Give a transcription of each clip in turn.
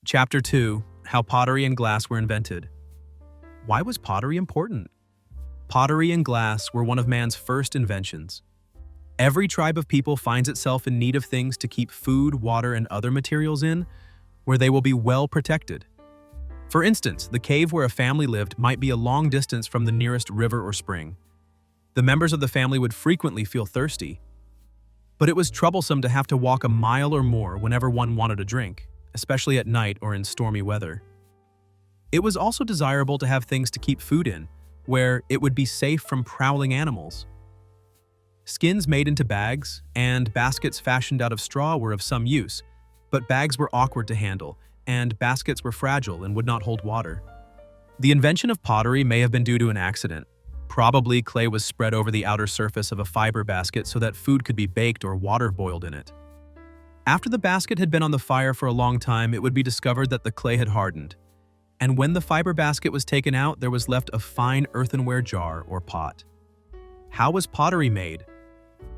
Chapter 2: How Pottery and Glass Were Invented. Why was pottery important? Pottery and glass were one of man's first inventions. Every tribe of people finds itself in need of things to keep food, water, and other materials in, where they will be well protected. For instance, the cave where a family lived might be a long distance from the nearest river or spring. The members of the family would frequently feel thirsty, but it was troublesome to have to walk a mile or more whenever one wanted a drink, especially at night or in stormy weather. It was also desirable to have things to keep food in, where it would be safe from prowling animals. Skins made into bags and baskets fashioned out of straw were of some use, but bags were awkward to handle, and baskets were fragile and would not hold water. The invention of pottery may have been due to an accident. Probably clay was spread over the outer surface of a fiber basket so that food could be baked or water boiled in it. After the basket had been on the fire for a long time, it would be discovered that the clay had hardened. And when the fiber basket was taken out, there was left a fine earthenware jar or pot. How was pottery made?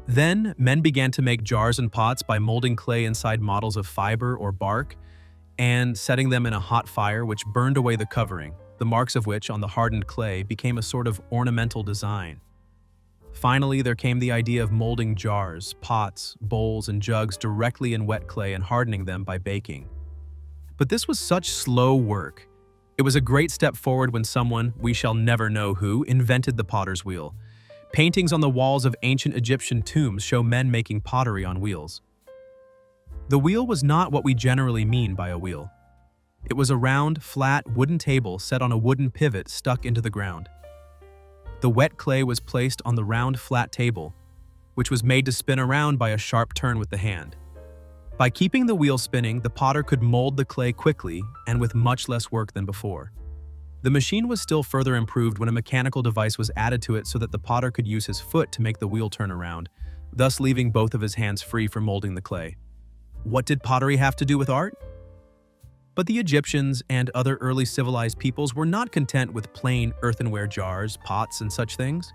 Then, men began to make jars and pots by molding clay inside models of fiber or bark and setting them in a hot fire which burned away the covering, the marks of which on the hardened clay became a sort of ornamental design. Finally, there came the idea of molding jars, pots, bowls, and jugs directly in wet clay and hardening them by baking. But this was such slow work. It was a great step forward when someone, we shall never know who, invented the potter's wheel. Paintings on the walls of ancient Egyptian tombs show men making pottery on wheels. The wheel was not what we generally mean by a wheel. It was a round, flat, wooden table set on a wooden pivot stuck into the ground. The wet clay was placed on the round, flat table, which was made to spin around by a sharp turn with the hand. By keeping the wheel spinning, the potter could mold the clay quickly and with much less work than before. The machine was still further improved when a mechanical device was added to it so that the potter could use his foot to make the wheel turn around, thus leaving both of his hands free for molding the clay. What did pottery have to do with art? But the Egyptians and other early civilized peoples were not content with plain earthenware jars, pots, and such things.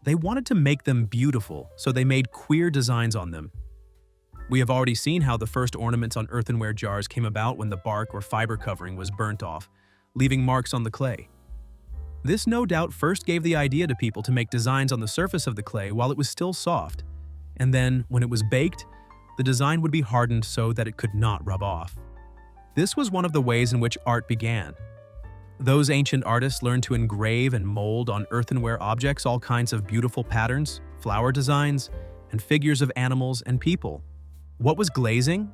They wanted to make them beautiful, so they made queer designs on them. We have already seen how the first ornaments on earthenware jars came about when the bark or fiber covering was burnt off, leaving marks on the clay. This no doubt first gave the idea to people to make designs on the surface of the clay while it was still soft, and then, when it was baked, the design would be hardened so that it could not rub off. This was one of the ways in which art began. Those ancient artists learned to engrave and mold on earthenware objects all kinds of beautiful patterns, flower designs, and figures of animals and people. What was glazing?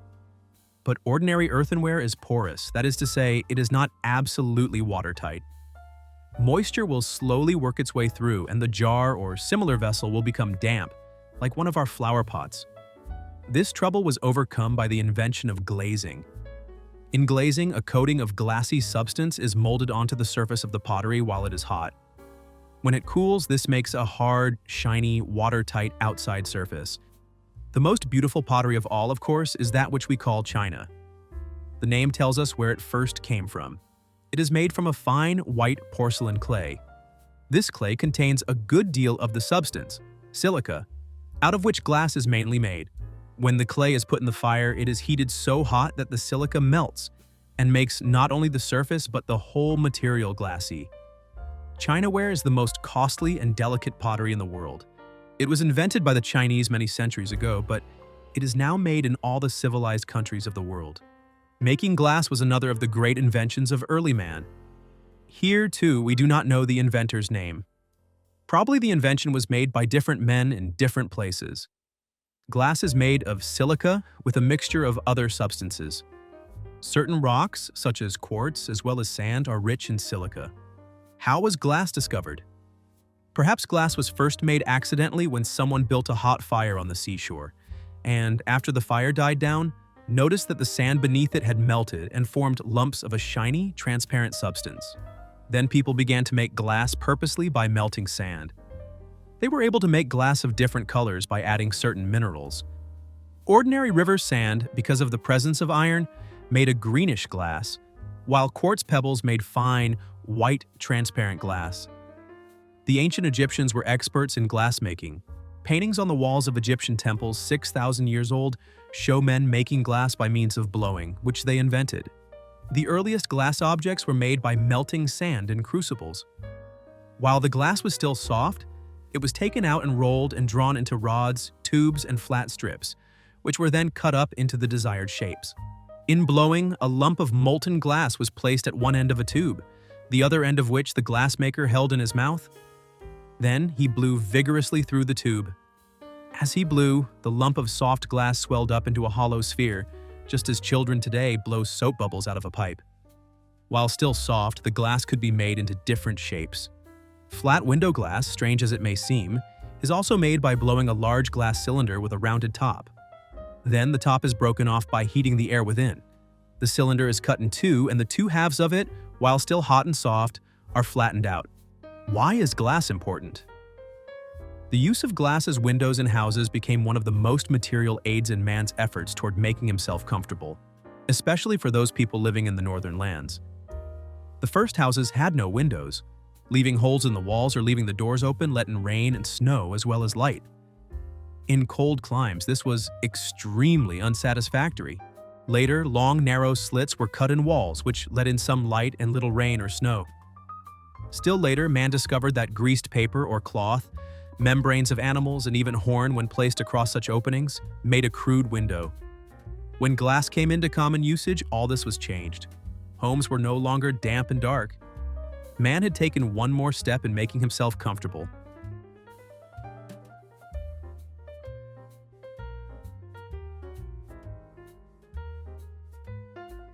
But ordinary earthenware is porous, that is to say, it is not absolutely watertight. Moisture will slowly work its way through, and the jar or similar vessel will become damp, like one of our flower pots. This trouble was overcome by the invention of glazing. In glazing, a coating of glassy substance is molded onto the surface of the pottery while it is hot. When it cools, this makes a hard, shiny, watertight outside surface. The most beautiful pottery of all, of course, is that which we call china. The name tells us where it first came from. It is made from a fine, white porcelain clay. This clay contains a good deal of the substance, silica, out of which glass is mainly made. When the clay is put in the fire, it is heated so hot that the silica melts and makes not only the surface but the whole material glassy. Chinaware is the most costly and delicate pottery in the world. It was invented by the Chinese many centuries ago, but it is now made in all the civilized countries of the world. Making glass was another of the great inventions of early man. Here, too, we do not know the inventor's name. Probably the invention was made by different men in different places. Glass is made of silica with a mixture of other substances. Certain rocks, such as quartz as well as sand, are rich in silica. How was glass discovered? Perhaps glass was first made accidentally when someone built a hot fire on the seashore, and after the fire died down, noticed that the sand beneath it had melted and formed lumps of a shiny, transparent substance. Then people began to make glass purposely by melting sand. They were able to make glass of different colors by adding certain minerals. Ordinary river sand, because of the presence of iron, made a greenish glass, while quartz pebbles made fine, white, transparent glass. The ancient Egyptians were experts in glassmaking. Paintings on the walls of Egyptian temples 6,000 years old show men making glass by means of blowing, which they invented. The earliest glass objects were made by melting sand in crucibles. While the glass was still soft, it was taken out and rolled and drawn into rods, tubes, and flat strips, which were then cut up into the desired shapes. In blowing, a lump of molten glass was placed at one end of a tube, the other end of which the glassmaker held in his mouth. Then he blew vigorously through the tube. As he blew, the lump of soft glass swelled up into a hollow sphere, just as children today blow soap bubbles out of a pipe. While still soft, the glass could be made into different shapes. Flat window glass, strange as it may seem, is also made by blowing a large glass cylinder with a rounded top. Then the top is broken off by heating the air within. The cylinder is cut in two, and the two halves of it, while still hot and soft, are flattened out. Why is glass important? The use of glass as windows in houses became one of the most material aids in man's efforts toward making himself comfortable, especially for those people living in the northern lands. The first houses had no windows, leaving holes in the walls or leaving the doors open let in rain and snow as well as light. In cold climes, this was extremely unsatisfactory. Later, long, narrow slits were cut in walls, which let in some light and little rain or snow. Still later, man discovered that greased paper or cloth, membranes of animals, and even horn, when placed across such openings, made a crude window. When glass came into common usage, all this was changed. Homes were no longer damp and dark. Man had taken one more step in making himself comfortable,